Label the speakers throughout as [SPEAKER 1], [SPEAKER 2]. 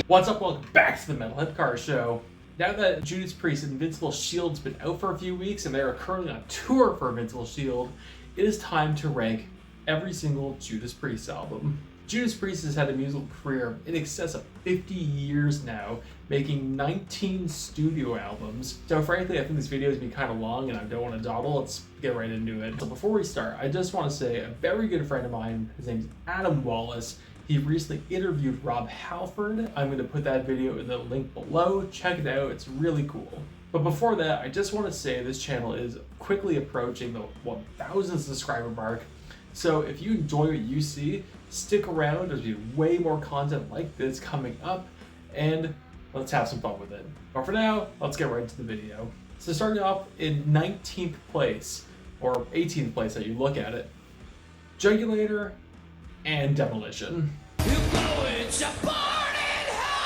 [SPEAKER 1] What's up? Welcome back to the Metalhead Car Show. Now that Judas Priest Invincible Shield's been out for a few weeks and they are currently on tour for Invincible Shield, it is time to rank every single Judas Priest album. Judas Priest has had a musical career in excess of 50 years now, making 19 studio albums. So frankly, I think this video is going to be kind of long and I don't want to dawdle. Let's get right into it. So before we start, I just want to say a very good friend of mine, his name is Adam Wallace. He recently interviewed Rob Halford. I'm going to put that video in the link below. Check it out, it's really cool. But before that, I just want to say this channel is quickly approaching the 1,000 subscriber mark. So if you enjoy what you see, stick around. There's going to be way more content like this coming up, and let's have some fun with it. But for now, let's get right into the video. So starting off in 19th place, or 18th place that you look at it, Jugulator and Demolition.
[SPEAKER 2] You're going to burn in hell!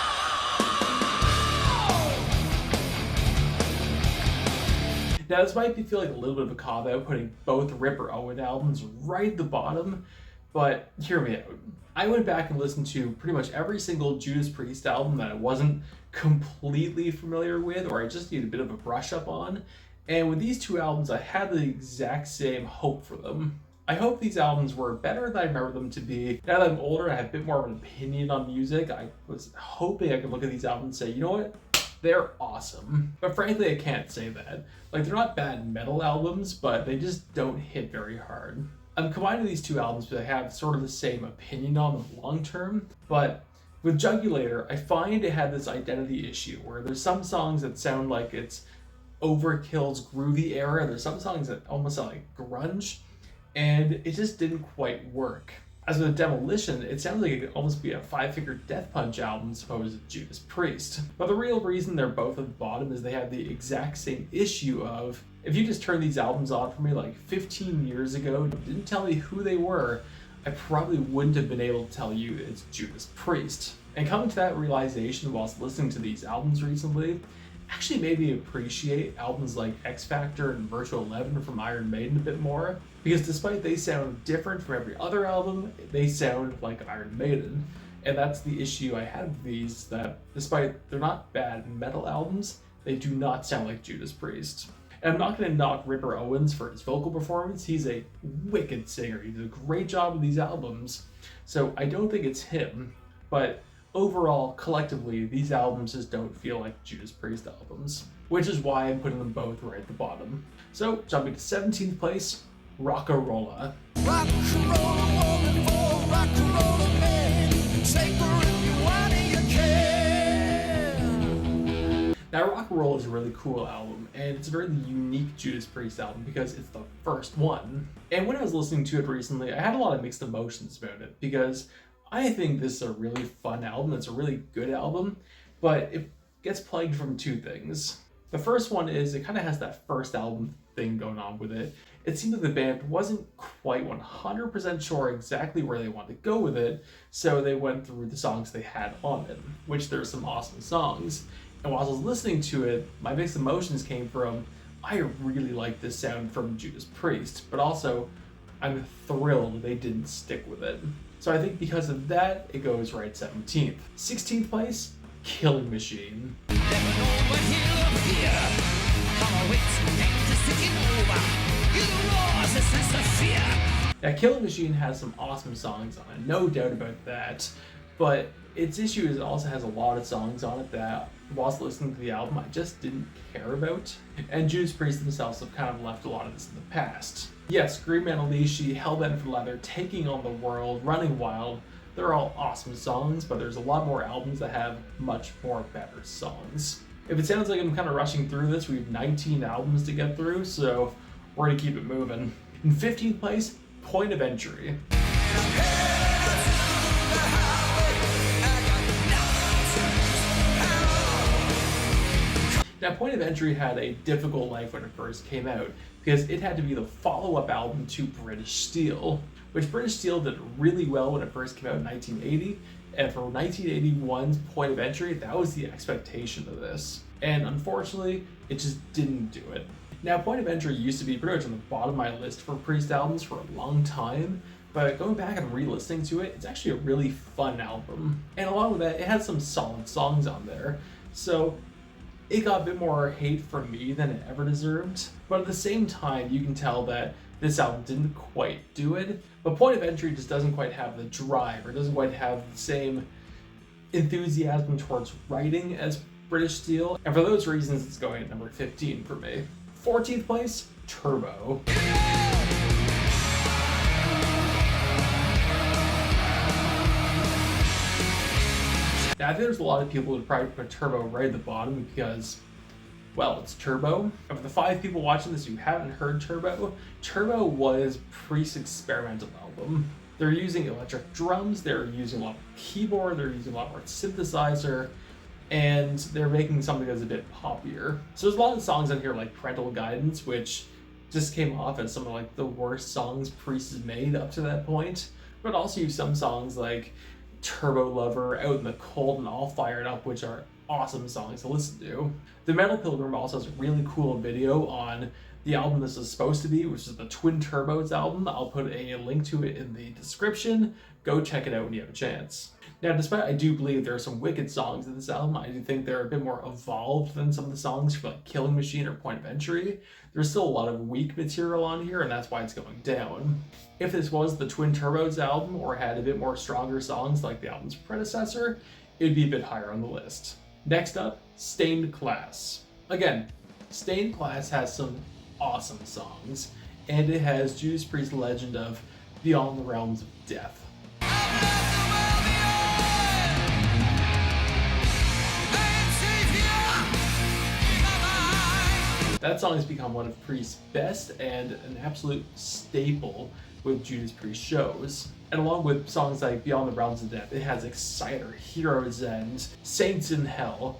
[SPEAKER 1] Now this might feel like a little bit of a cop-out putting both Ripper Owen albums right at the bottom, but hear me out. I went back and listened to pretty much every single Judas Priest album that I wasn't completely familiar with or I just need a bit of a brush up on, and with these two albums I had the exact same hope for them. I hope these albums were better than I remember them to be. Now that I'm older and I have a bit more of an opinion on music, I was hoping I could look at these albums and say, you know what? They're awesome. But frankly, I can't say that. Like, they're not bad metal albums, but they just don't hit very hard. I'm combining these two albums because I have sort of the same opinion on them long term, but with Jugulator, I find it had this identity issue where there's some songs that sound like it's Overkill's groovy era, there's some songs that almost sound like grunge, and it just didn't quite work. As with Demolition, it sounds like it could almost be a five-figure Death Punch album as opposed to Judas Priest. But the real reason they're both at the bottom is they have the exact same issue of, if you just turned these albums on for me like 15 years ago, didn't tell me who they were, I probably wouldn't have been able to tell you it's Judas Priest. And coming to that realization whilst listening to these albums recently, actually made me appreciate albums like X Factor and Virtual 11 from Iron Maiden a bit more, because despite they sound different from every other album, they sound like Iron Maiden. And that's the issue I had with these, that despite they're not bad metal albums, they do not sound like Judas Priest. And I'm not going to knock Ripper Owens for his vocal performance. He's a wicked singer. He did a great job with these albums. So I don't think it's him, but overall, collectively, these albums just don't feel like Judas Priest albums, which is why I'm putting them both right at the bottom. So, jumping to 17th place, Rock-a-Rolla.
[SPEAKER 2] Rock-a-rolla woman for rock-a-rolla man. Say for if you want it, you can.
[SPEAKER 1] Now, Rock-a-Rolla is a really cool album, and it's a very unique Judas Priest album because it's the first one. And when I was listening to it recently, I had a lot of mixed emotions about it, because I think this is a really fun album. It's a really good album, but it gets plagued from two things. The first one is it kind of has that first album thing going on with it. It seemed like the band wasn't quite 100% sure exactly where they wanted to go with it, so they went through the songs they had on it, which there's some awesome songs. And while I was listening to it, my mixed emotions came from, I really like this sound from Judas Priest, but also I'm thrilled they didn't stick with it. So I think because of that, it goes right 17th. 16th place, Killing Machine. Now, Killing Machine has some awesome songs on it, no doubt about that, but its issue is it also has a lot of songs on it that, whilst listening to the album, I just didn't care about. And Judas Priest themselves have kind of left a lot of this in the past. Yes, Scream Analishi, Hellbent for Leather, Taking on the World, Running Wild, they're all awesome songs, but there's a lot more albums that have much more better songs. If it sounds like I'm kind of rushing through this, we have 19 albums to get through, so we're going to keep it moving. In 15th place, Point of Entry. Now, Point of Entry had a difficult life when it first came out, because it had to be the follow-up album to British Steel, which British Steel did really well when it first came out in 1980, and for 1981's Point of Entry, that was the expectation of this. And unfortunately, it just didn't do it. Now, Point of Entry used to be pretty much on the bottom of my list for Priest albums for a long time, But going back and re-listening to it, it's actually a really fun album. And along with that, it has some solid songs on there. So it got a bit more hate from me than it ever deserved. But at the same time, you can tell that this album didn't quite do it. But Point of Entry just doesn't quite have the drive, or doesn't quite have the same enthusiasm towards writing as British Steel. And for those reasons, it's going at number 15 for me. 14th place, Turbo. Now, I think there's a lot of people who would probably put Turbo right at the bottom because, well, it's Turbo. And for the 5 people watching this who haven't heard Turbo, Turbo was Priest's experimental album. They're using electric drums, they're using a lot of keyboard, they're using a lot more synthesizer, and they're making something that's a bit poppier. So there's a lot of songs on here like Parental Guidance, which just came off as some of like the worst songs Priest has made up to that point. But also use some songs like Turbo Lover, Out in the Cold, and All Fired Up, which are awesome songs to listen to. The Metal Pilgrim also has a really cool video on the album this is supposed to be, which is the Twin Turbos album. I'll put a link to it in the description. Go check it out when you have a chance. Now, despite I do believe there are some wicked songs in this album, I do think they're a bit more evolved than some of the songs for like Killing Machine or Point of Entry. There's still a lot of weak material on here, and that's why it's going down. If this was the Twin Turbos album or had a bit more stronger songs like the album's predecessor, it'd be a bit higher on the list. Next up, Stained Class. Again, Stained Class has some awesome songs, and it has Judas Priest's legend of Beyond the Realms of Death. That song has become one of Priest's best and an absolute staple with Judas Priest shows. And along with songs like Beyond the Realms of Death, it has Exciter, Hero's End, Saints in Hell.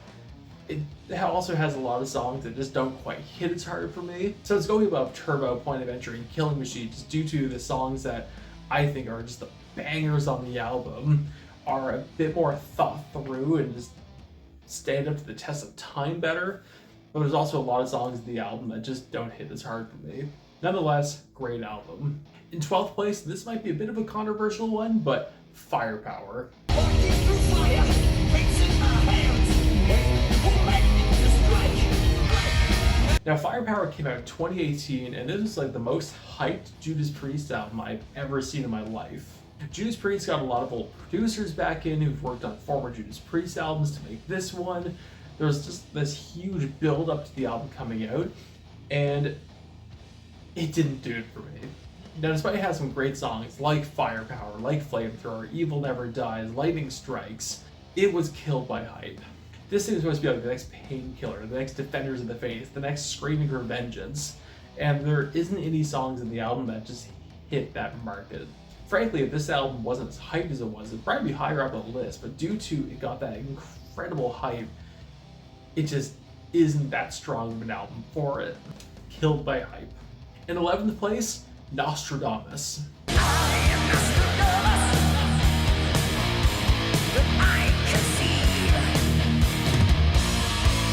[SPEAKER 1] It also has a lot of songs that just don't quite hit as hard for me. So it's going above Turbo, Point of Entry, and Killing Machine just due to the songs that I think are just the bangers on the album, are a bit more thought through and just stand up to the test of time better. But there's also a lot of songs in the album that just don't hit as hard for me. Nonetheless, great album. In 12th place, this might be a bit of a controversial one, but Firepower.
[SPEAKER 2] Walking through fire, fates in our hands, waiting for lightning to strike.
[SPEAKER 1] Now, Firepower came out in 2018, and this is like the most hyped Judas Priest album I've ever seen in my life. Judas Priest got a lot of old producers back in who've worked on former Judas Priest albums to make this one. There was just this huge build up to the album coming out, and it didn't do it for me. Now, despite it has some great songs like Firepower, like Flamethrower, Evil Never Dies, Lightning Strikes, it was killed by hype. This thing was supposed to be like the next Painkiller, the next Defenders of the Faith, the next Screaming for Vengeance, and there isn't any songs in the album that just hit that market. Frankly, if this album wasn't as hyped as it was, it'd probably be higher up on the list, but due to it got that incredible hype, it just isn't that strong of an album for it. Killed by hype. In 11th place, Nostradamus.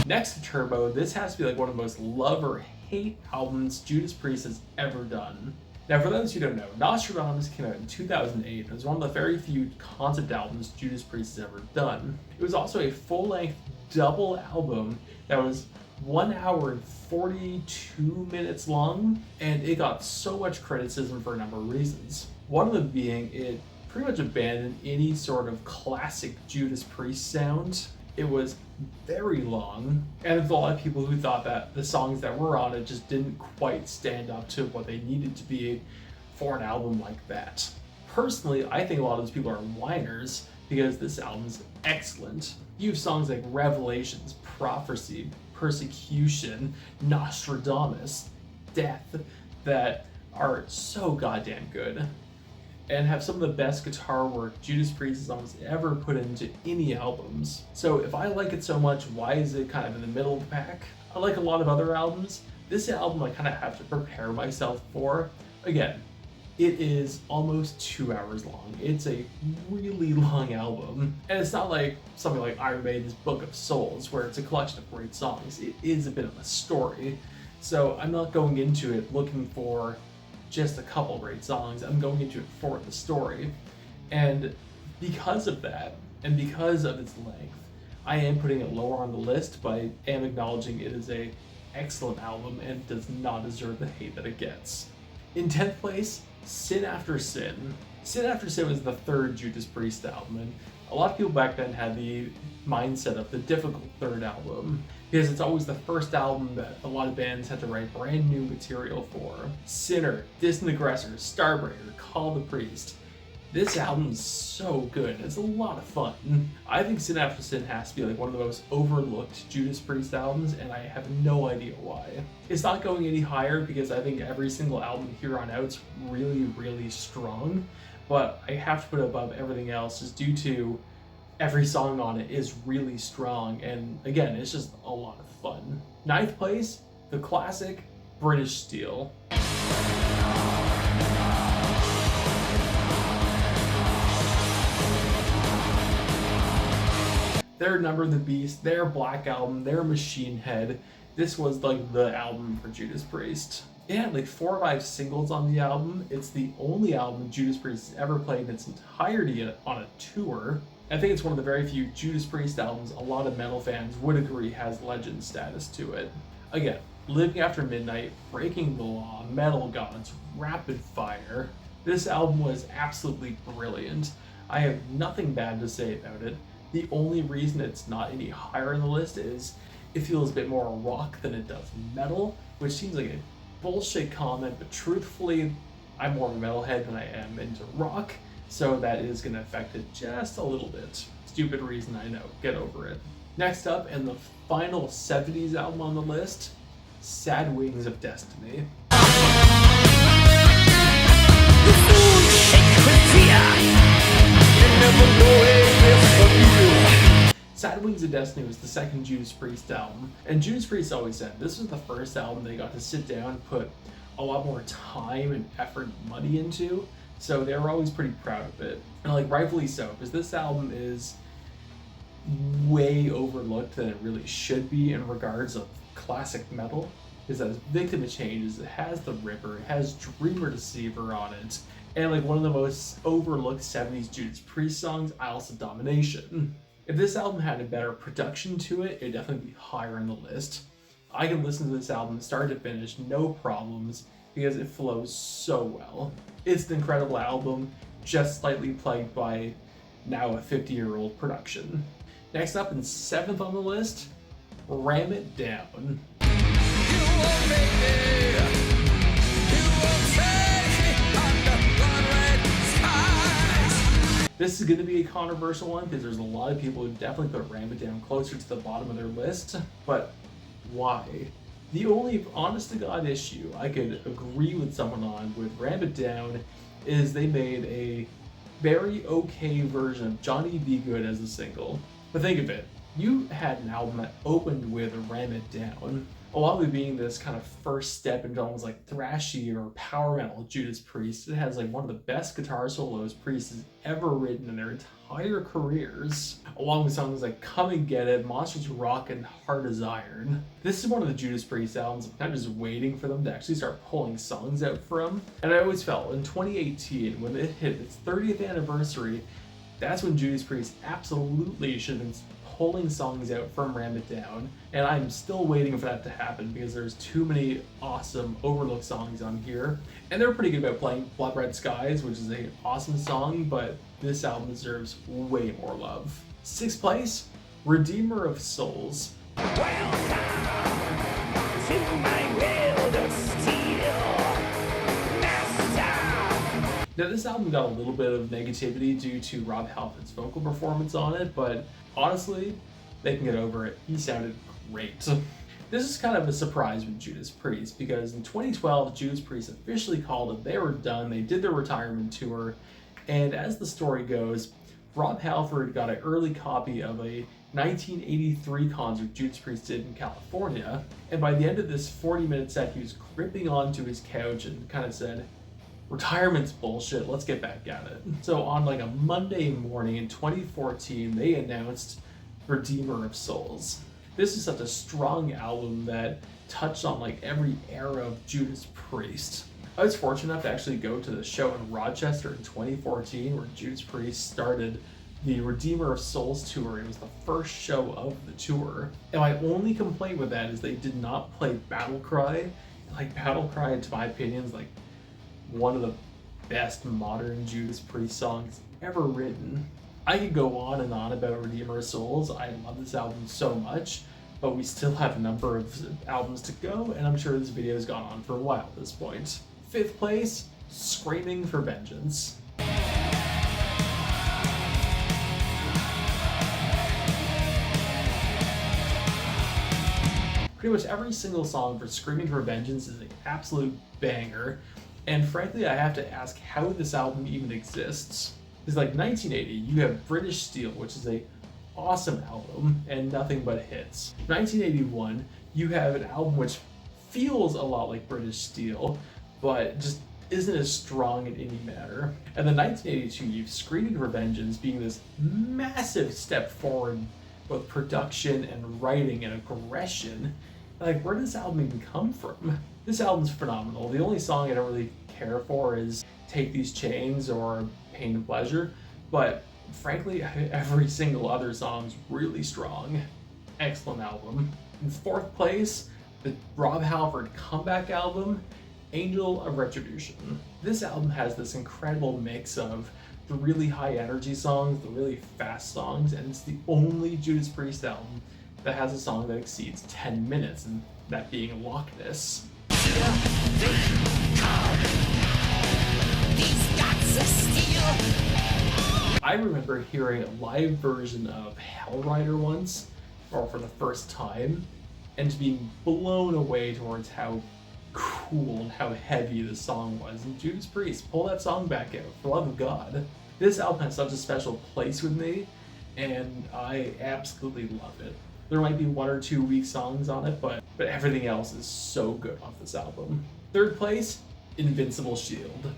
[SPEAKER 1] Next to Turbo, this has to be like one of the most love or hate albums Judas Priest has ever done. Now, for those who don't know, Nostradamus came out in 2008. It was one of the very few concept albums Judas Priest has ever done. It was also a full-length double album that was 1 hour and 42 minutes long, and it got so much criticism for a number of reasons. One of them being it pretty much abandoned any sort of classic Judas Priest sound. It was very long, and there's a lot of people who thought that the songs that were on it just didn't quite stand up to what they needed to be for an album like that. Personally, I think a lot of those people are whiners because this album's excellent. You have songs like Revelations, Prophecy, Persecution, Nostradamus, Death that are so goddamn good and have some of the best guitar work Judas Priest has almost ever put into any albums. So if I like it so much, why is it kind of in the middle of the pack? Unlike a lot of other albums, this album I kind of have to prepare myself for. Again, it is almost 2 hours long. It's a really long album. And it's not like something like Iron Maiden's Book of Souls, where it's a collection of great songs. It is a bit of a story. So I'm not going into it looking for just a couple great songs. I'm going into it for the story. And because of that, and because of its length, I am putting it lower on the list, but I am acknowledging it is a excellent album and does not deserve the hate that it gets. In 10th place, Sin After Sin. Sin After Sin was the third Judas Priest album, and a lot of people back then had the mindset of the difficult third album, because it's always the first album that a lot of bands had to write brand new material for. Sinner, Distant Aggressor, Starbreaker, Call the Priest. This album's so good. It's a lot of fun. I think Sin After Sin has to be like one of the most overlooked Judas Priest albums, and I have no idea why. It's not going any higher because I think every single album here on out's really, really strong, but I have to put it above everything else just due to every song on it is really strong, and again, it's just a lot of fun. 9th place, the classic British Steel. Their Number of the Beast, their Black Album, their Machine Head. This was like the album for Judas Priest. It had like 4 or 5 singles on the album. It's the only album Judas Priest has ever played in its entirety on a tour. I think it's one of the very few Judas Priest albums a lot of metal fans would agree has legend status to it. Again, Living After Midnight, Breaking the Law, Metal Gods, Rapid Fire. This album was absolutely brilliant. I have nothing bad to say about it. The only reason it's not any higher on the list is it feels a bit more rock than it does metal, which seems like a bullshit comment, but truthfully, I'm more of a metalhead than I am into rock, so that is going to affect it just a little bit. Stupid reason, I know. Get over it. Next up, and the final 70s album on the list, Sad Wings of Destiny. Sad Wings of Destiny was the second Judas Priest album, and Judas Priest always said this was the first album they got to sit down and put a lot more time and effort and money into, so they were always pretty proud of it. And like rightfully so, because this album is way overlooked than it really should be in regards of classic metal. Is that Victim of Changes, it has The Ripper, it has Dreamer Deceiver on it, and like one of the most overlooked 70s Judas Priest songs, Isles of Domination. If this album had a better production to it, it'd definitely be higher on the list. I can listen to this album start to finish, no problems, because it flows so well. It's an incredible album, just slightly plagued by now a 50-year-old production. Next up, and 7th on the list, Ram It Down. This is going to be a controversial one because there's a lot of people who definitely put Ram It Down closer to the bottom of their list, but why? The only honest to God issue I could agree with someone on with Ram It Down is they made a very okay version of Johnny Be Good as a single. But think of it, you had an album that opened with Ram It Down, along with being this kind of first step into almost like thrashy or power metal Judas Priest. It has like one of the best guitar solos Priest has ever written in their entire careers, along with songs like Come and Get It, Monsters Who Rock, and Hard as Iron. This is one of the Judas Priest albums I'm kind of just waiting for them to actually start pulling songs out from. And I always felt in 2018, when it hit its 30th anniversary, that's when Judas Priest absolutely should have been pulling songs out from Ram It Down, and I'm still waiting for that to happen because there's too many awesome overlooked songs on here. And they're pretty good about playing Blood Red Skies, which is an awesome song, but this album deserves way more love. 6th place, Redeemer of Souls.
[SPEAKER 2] Welcome to my world of steel, master.
[SPEAKER 1] Now this album got a little bit of negativity due to Rob Halford's vocal performance on it, but honestly, they can get over it. He sounded great. This is kind of a surprise with Judas Priest because in 2012, Judas Priest officially called it. They were done. They did their retirement tour. And as the story goes, Rob Halford got an early copy of a 1983 concert Judas Priest did in California. And by the end of this 40-minute set, he was gripping onto his couch and kind of said, "Retirement's bullshit, let's get back at it." So on like a Monday morning in 2014, they announced Redeemer of Souls. This is such a strong album that touched on like every era of Judas Priest. I was fortunate enough to actually go to the show in Rochester in 2014 where Judas Priest started the Redeemer of Souls tour. It was the first show of the tour. And my only complaint with that is they did not play Battle Cry. Like, Battle Cry, to my opinion, is like one of the best modern Judas Priest songs ever written. I could go on and on about Redeemer of Souls. I love this album so much, but we still have a number of albums to go, and I'm sure this video has gone on for a while at this point. 5th place, Screaming for Vengeance. Pretty much every single song for Screaming for Vengeance is an absolute banger, and frankly I have to ask how this album even exists. Because like 1980, you have British Steel, which is a awesome album and nothing but hits. 1981, you have an album which feels a lot like British Steel, but just isn't as strong in any manner. And then 1982, you have Screaming for Vengeance being this massive step forward, both production and writing and aggression. Like, where does this album even come from? This album's phenomenal. The only song I don't really care for is Take These Chains or Pain and Pleasure, but frankly, every single other song's really strong. Excellent album. In 4th place, the Rob Halford comeback album, Angel of Retribution. This album has this incredible mix of the really high energy songs, the really fast songs, and it's the only Judas Priest album that has a song that exceeds 10 minutes, and that being Loch Ness. I remember hearing a live version of Hell Rider once, or for the first time, and being blown away towards how cool and how heavy the song was. And Judas Priest, pull that song back out, for the love of God. This album has such a special place with me, and I absolutely love it. There might be 1 or 2 weak songs on it, but everything else is so good off this album. 3rd place, Invincible Shield.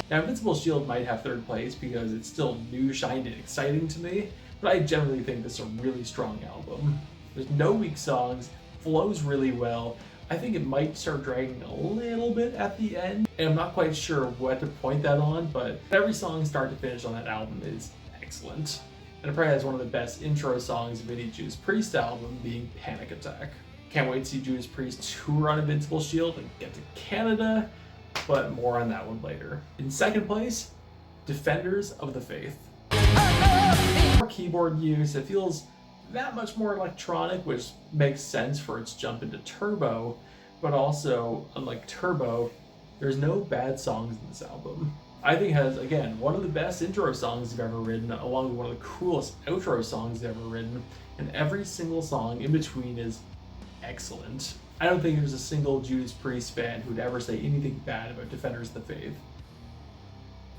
[SPEAKER 1] Now, Invincible Shield might have 3rd place because it's still new, shiny, and exciting to me, but I generally think this is a really strong album. There's no weak songs, flows really well. I think it might start dragging a little bit at the end, and I'm not quite sure what to point that on, but every song start to finish on that album is excellent. And it probably has one of the best intro songs of any Judas Priest album, being Panic Attack. Can't wait to see Judas Priest tour on Invincible Shield and get to Canada, but more on that one later. In 2nd place, Defenders of the Faith. More keyboard use, it feels that much more electronic, which makes sense for its jump into Turbo, but also, unlike Turbo, there's no bad songs in this album. I think it has, again, one of the best intro songs they've ever written, along with one of the coolest outro songs they've ever written, and every single song in between is excellent. I don't think there's a single Judas Priest fan who'd ever say anything bad about Defenders of the Faith.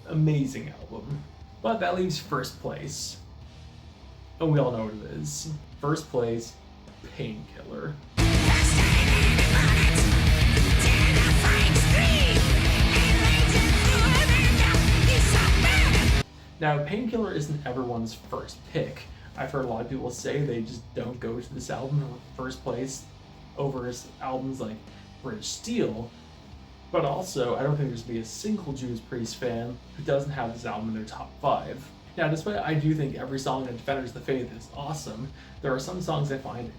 [SPEAKER 1] Amazing album. But that leaves 1st place. And we all know what it is. 1st place, Painkiller. Now, Painkiller isn't everyone's first pick. I've heard a lot of people say they just don't go to this album in 1st place over albums like British Steel, but also I don't think there's going to be a single Judas Priest fan who doesn't have this album in their top 5. Now, despite I do think every song in Defenders of the Faith is awesome, there are some songs I find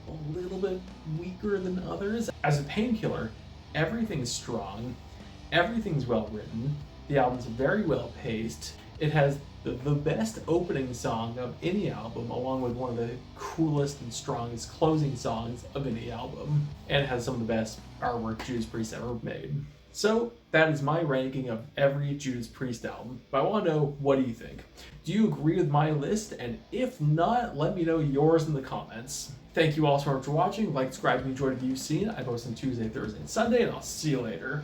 [SPEAKER 1] a little bit weaker than others. As a Painkiller, everything's strong, everything's well written, the album's very well paced, it has the best opening song of any album, along with one of the coolest and strongest closing songs of any album, and it has some of the best artwork Judas Priest ever made. So that is my ranking of every Judas Priest album, but I want to know, what do you think? Do you agree with my list? And if not, let me know yours in the comments. Thank you all so much for watching. Like, subscribe if you enjoyed what you've seen. I post on Tuesday, Thursday, and Sunday, and I'll see you later.